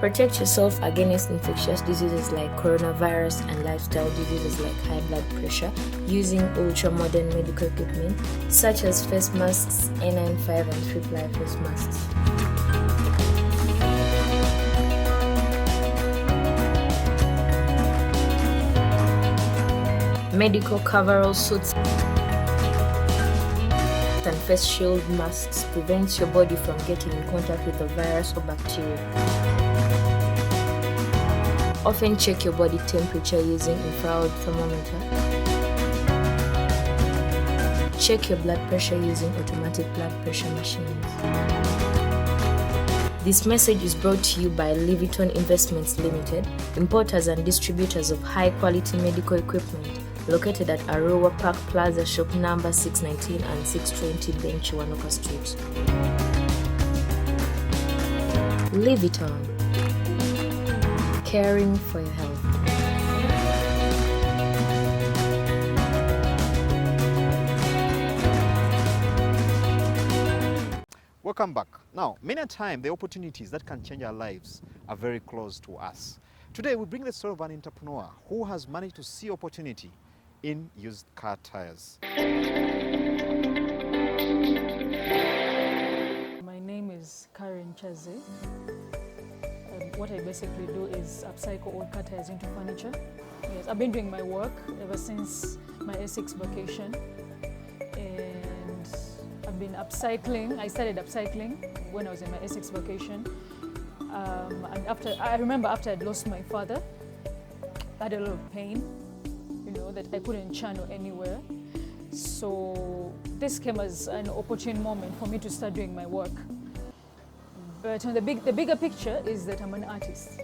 Protect yourself against infectious diseases like coronavirus and lifestyle diseases like high blood pressure using ultra-modern medical equipment such as face masks, N95 and 3-ply face masks. Medical coverall suits and face shield masks prevents your body from getting in contact with a virus or bacteria. Often check your body temperature using infrared thermometer. Check your blood pressure using automatic blood pressure machines. This message is brought to you by Leviton Investments Limited, importers and distributors of high-quality medical equipment, located at Arowa Park Plaza, shop number 619 and 620 Bench, Wanoka Street. Leviton, caring for your health. Welcome back. Now, many a time the opportunities that can change our lives are very close to us. Today we bring the story of an entrepreneur who has managed to see opportunity in used car tires. My name is Karen Chaze. What I basically do is upcycle old car tires into furniture. Yes, I've been doing my work ever since my Essex vacation, and I've been upcycling. I started upcycling when I was in my Essex vacation. And I remember after I'd lost my father, I had a lot of pain, that I couldn't channel anywhere. So this came as an opportune moment for me to start doing my work. But the bigger picture is that I'm an artist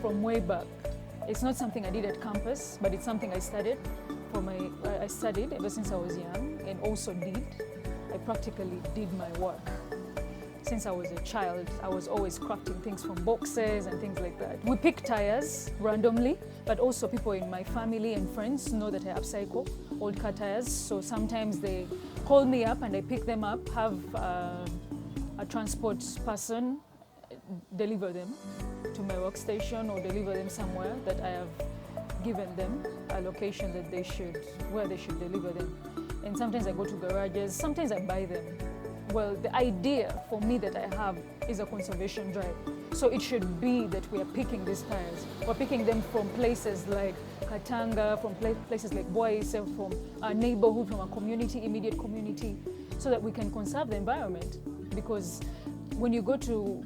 from way back. It's not something I did at campus, but it's something I studied I studied ever since I was young, and also I practically did my work. Since I was a child, I was always crafting things from boxes and things like that. We pick tires randomly, but also people in my family and friends know that I upcycle old car tires. So sometimes they call me up and I pick them up, have a transport person deliver them to my workstation or deliver them somewhere that I have given them a location that where they should deliver them. And sometimes I go to garages, sometimes I buy them. Well, the idea for me that I have is a conservation drive. So it should be that we are picking these tires. We're picking them from places like Katanga, from places like Boise, from our neighborhood, from our community, immediate community, so that we can conserve the environment. Because when you go to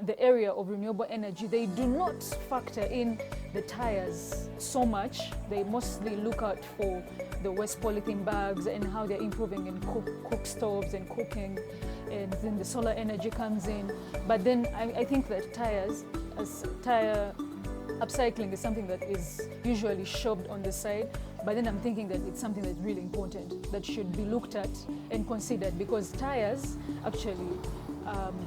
the area of renewable energy, they do not factor in the tires so much. They mostly look out for the waste polythene bags and how they're improving in cook stoves and cooking, and then the solar energy comes in. But then I think that tire upcycling is something that is usually shoved on the side, but then I'm thinking that it's something that's really important, that should be looked at and considered, because tires actually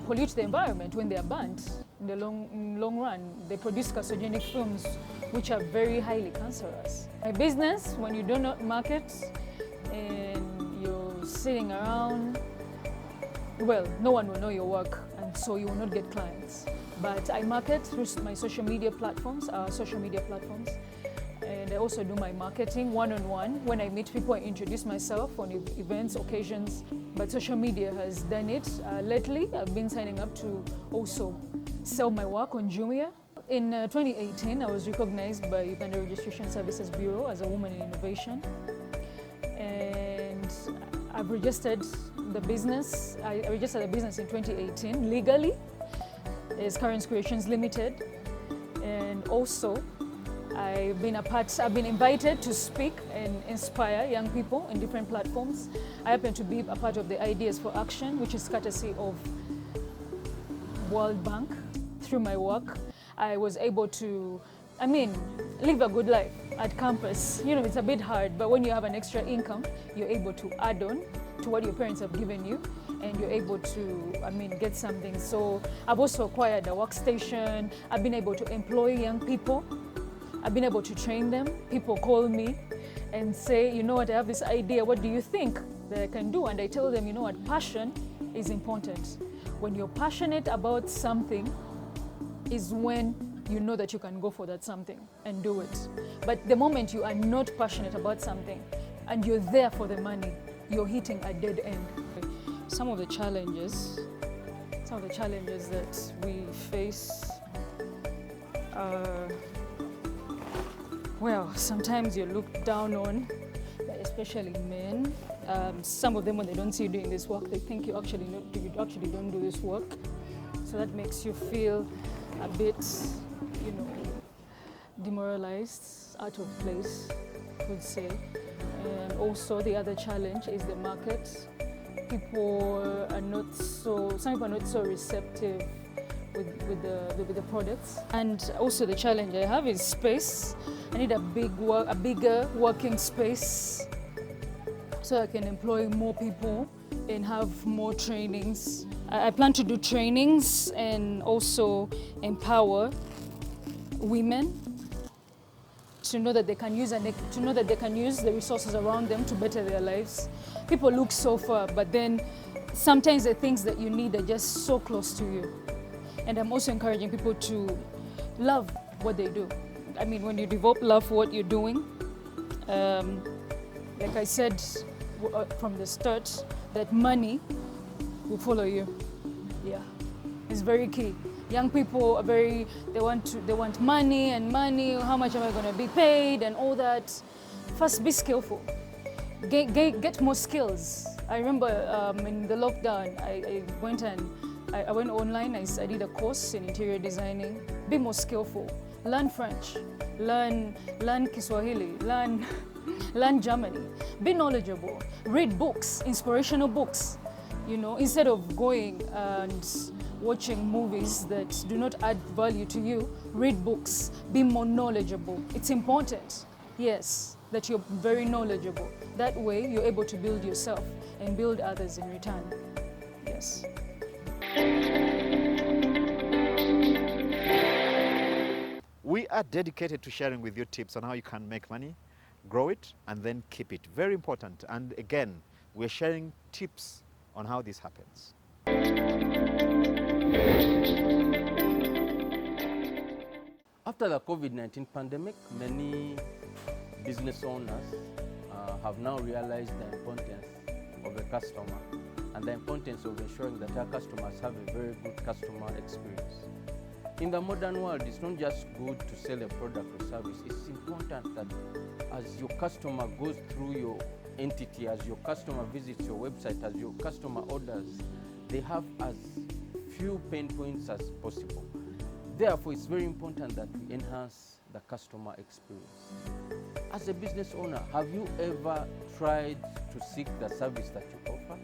pollute the environment when they are burnt. In the long run, they produce carcinogenic fumes, which are very highly cancerous. My business, when you do not market and you're sitting around, well, no one will know your work, and so you will not get clients. But I market through my social media platforms, and I also do my marketing one-on-one. When I meet people, I introduce myself on events, occasions, but social media has done it. Lately, I've been signing up to also sell my work on Jumia. In 2018, I was recognized by Uganda Registration Services Bureau as a woman in innovation. And I've registered the business. I registered the business in 2018 legally as Karen's Creations Limited. And also, I've been invited to speak and inspire young people in different platforms. I happen to be a part of the Ideas for Action, which is courtesy of World Bank. Through my work, I was able to, live a good life at campus. It's a bit hard, but when you have an extra income, you're able to add on to what your parents have given you, and you're able to, get something. So I've also acquired a workstation. I've been able to employ young people. I've been able to train them. People call me and say, you know what, I have this idea. What do you think that I can do? And I tell them, you know what, passion is important. When you're passionate about something, is when you know that you can go for that something and do it. But the moment you are not passionate about something and you're there for the money, you're hitting a dead end. Some of the challenges that we face are, well, sometimes you're looked down on, especially men. Some of them, when they don't see you doing this work, they think you actually don't do this work. So that makes you feel a bit, demoralized, out of place, I would say. And also the other challenge is the market. Some people are not so receptive with the products. And also the challenge I have is space. I need a bigger working space so I can employ more people and have more trainings. I plan to do trainings and also empower women to know that they can use the resources around them to better their lives. People look so far, but then sometimes the things that you need are just so close to you. And I'm also encouraging people to love what they do. I mean, when you develop love for what you're doing, like I said from the start, that money will follow you. Yeah, it's very key. Young people are they want money, how much am I going to be paid and all that. First, be skillful. Get more skills. I remember in the lockdown, I went online, I did a course in interior designing. Be more skillful. Learn French, learn Kiswahili, learn Germany. Be knowledgeable. Read books, inspirational books. Instead of going and watching movies that do not add value to you, read books. Be more knowledgeable. It's important, yes, that you're very knowledgeable. That way, you're able to build yourself and build others in return. Yes. We are dedicated to sharing with you tips on how you can make money, grow it, and then keep it. Very important. And again, we're sharing tips on how this happens. After the COVID-19 pandemic, many business owners have now realized the importance of a customer and the importance of ensuring that our customers have a very good customer experience. In the modern world, it's not just good to sell a product or service. It's important that as your customer goes through your entity, as your customer visits your website, as your customer orders, they have as few pain points as possible. Therefore, it's very important that we enhance the customer experience. As a business owner, have you ever tried to seek the service that you offer?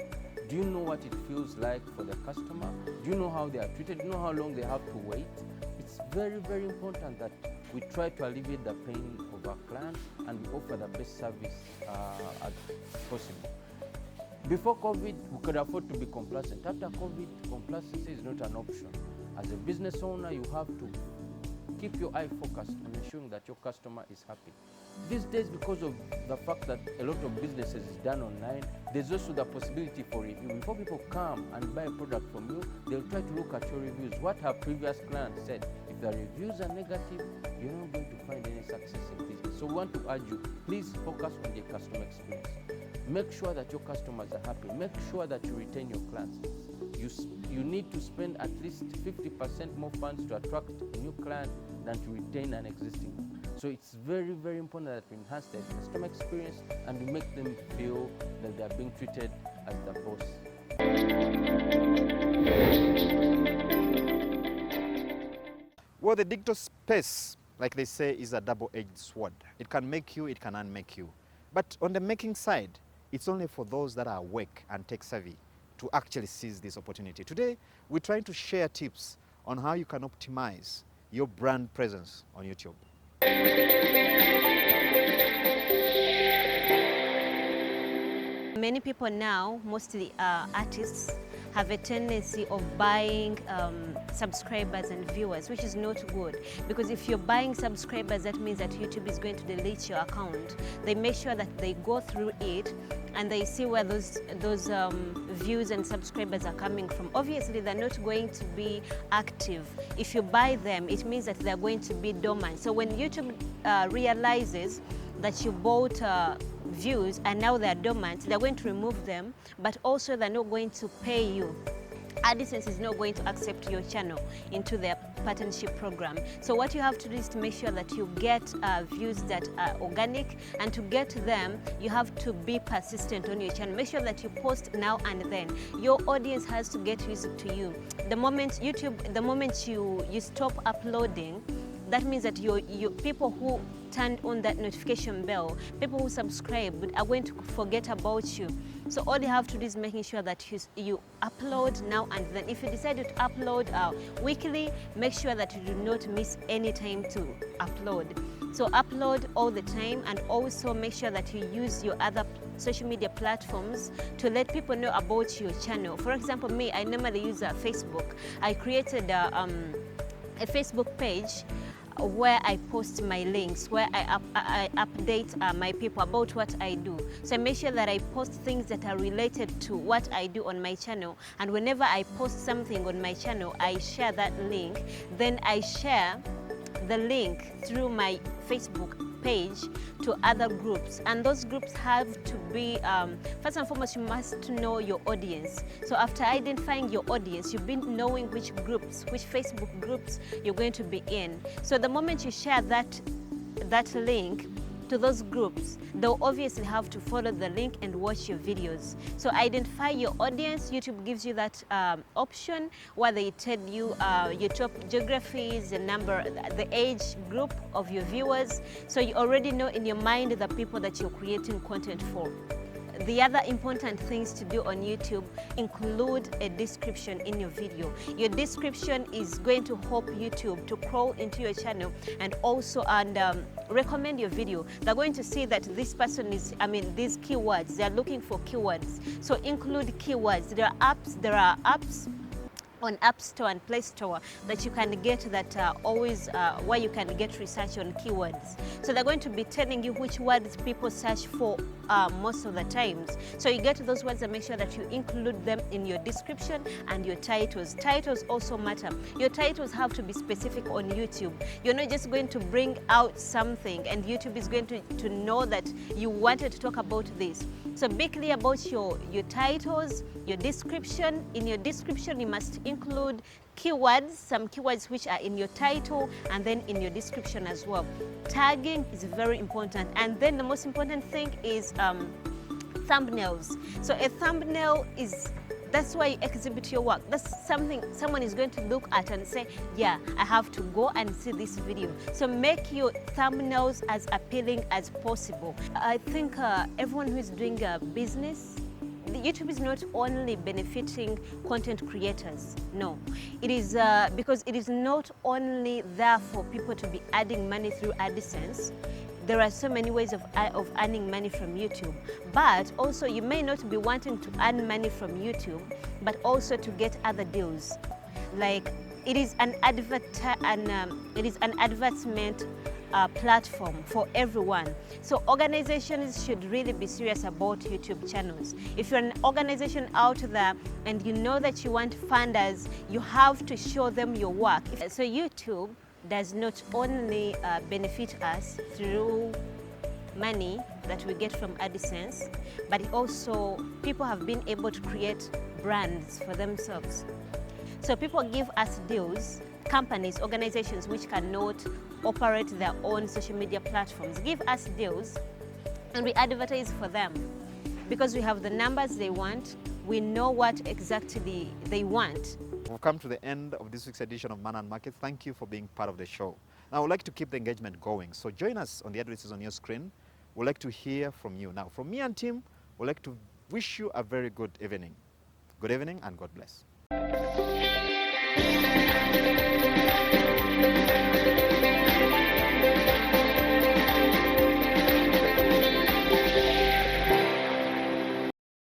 Do you know what it feels like for the customer? Do you know how they are treated? Do you know how long they have to wait? It's very, very important that we try to alleviate the pain of our clients and we offer the best service as possible. Before COVID, we could afford to be complacent. After COVID, complacency is not an option. As a business owner, you have to keep your eye focused on ensuring that your customer is happy. These days, because of the fact that a lot of businesses is done online, there's also the possibility for review. Before people come and buy a product from you, they'll try to look at your reviews. What have previous clients said? If the reviews are negative, you're not going to find any success in business. So we want to urge you, please focus on the customer experience. Make sure that your customers are happy. Make sure that you retain your clients. You need to spend at least 50% more funds to attract a new client than to retain an existing one. So it's very, very important that we enhance their customer experience and we make them feel that they are being treated as the boss. Well, the digital space, like they say, is a double-edged sword. It can make you, it can unmake you. But on the making side, it's only for those that are awake and tech-savvy to actually seize this opportunity. Today, we're trying to share tips on how you can optimize your brand presence on YouTube. Many people now, mostly artists, have a tendency of buying subscribers and viewers, which is not good, because if you're buying subscribers, that means that YouTube is going to delete your account. They make sure that they go through it and they see where those views and subscribers are coming from. Obviously, they're not going to be active. If you buy them, it means that they're going to be dormant. So when YouTube realizes that you bought views and now they're dormant, they're going to remove them, but also they're not going to pay you. AdSense is not going to accept your channel into their partnership program. So what you have to do is to make sure that you get views that are organic, and to get them, you have to be persistent on your channel. Make sure that you post now and then. Your audience has to get used to you. The moment you stop uploading, that means that your people who turned on that notification bell, people who subscribe, are going to forget about you. So all you have to do is making sure that you upload now and then. If you decide to upload weekly, make sure that you do not miss any time to upload. So upload all the time, and also make sure that you use your other social media platforms to let people know about your channel. For example, me, I normally use Facebook. I created a Facebook page where I post my links, where I update my people about what I do. So I make sure that I post things that are related to what I do on my channel. And whenever I post something on my channel, I share that link. Then I share the link through my Facebook page to other groups, and those groups have to be first and foremost, you must know your audience. So after identifying your audience, you've been knowing which groups, which Facebook groups you're going to be in. So the moment you share that link to those groups, they'll obviously have to follow the link and watch your videos. So identify your audience. YouTube gives you that option where they tell you your top geographies, the number, the age group of your viewers. So you already know in your mind the people that you're creating content for. The other important things to do on YouTube include a description in your video. Your description is going to help YouTube to crawl into your channel and also recommend your video. They're going to see that this person is, these keywords, they're looking for keywords. So include keywords. There are apps on App Store and Play Store that you can get that always where you can get research on keywords. So they're going to be telling you which words people search for most of the times. So you get those words and make sure that you include them in your description and your titles. Titles also matter. Your titles have to be specific on YouTube. You're not just going to bring out something and YouTube is going to know that you wanted to talk about this. So be clear about your titles, your description. In your description, you must include keywords, some keywords which are in your title and then in your description as well. Tagging is very important. And then the most important thing is thumbnails. So a thumbnail that's why you exhibit your work. That's something someone is going to look at and say, yeah, I have to go and see this video. So make your thumbnails as appealing as possible. I think everyone who is doing a business, YouTube is not only benefiting content creators, no. It is because it is not only there for people to be adding money through AdSense. There are so many ways of earning money from YouTube, but also you may not be wanting to earn money from YouTube, but also to get other deals. Like it is an advertisement platform for everyone. So organizations should really be serious about YouTube channels. If you're an organization out there and you know that you want funders, you have to show them your work. So YouTube does not only benefit us through money that we get from AdSense, but also people have been able to create brands for themselves. So people give us deals, companies, organizations which cannot operate their own social media platforms, give us deals and we advertise for them because we have the numbers they want, we know what exactly they want. We've come to the end of this week's edition of Man and Market. Thank you for being part of the show. Now, I would like to keep the engagement going, so join us on the addresses on your screen. We'd like to hear from you. Now, from me and team, we'd like to wish you a very good evening. Good evening and God bless.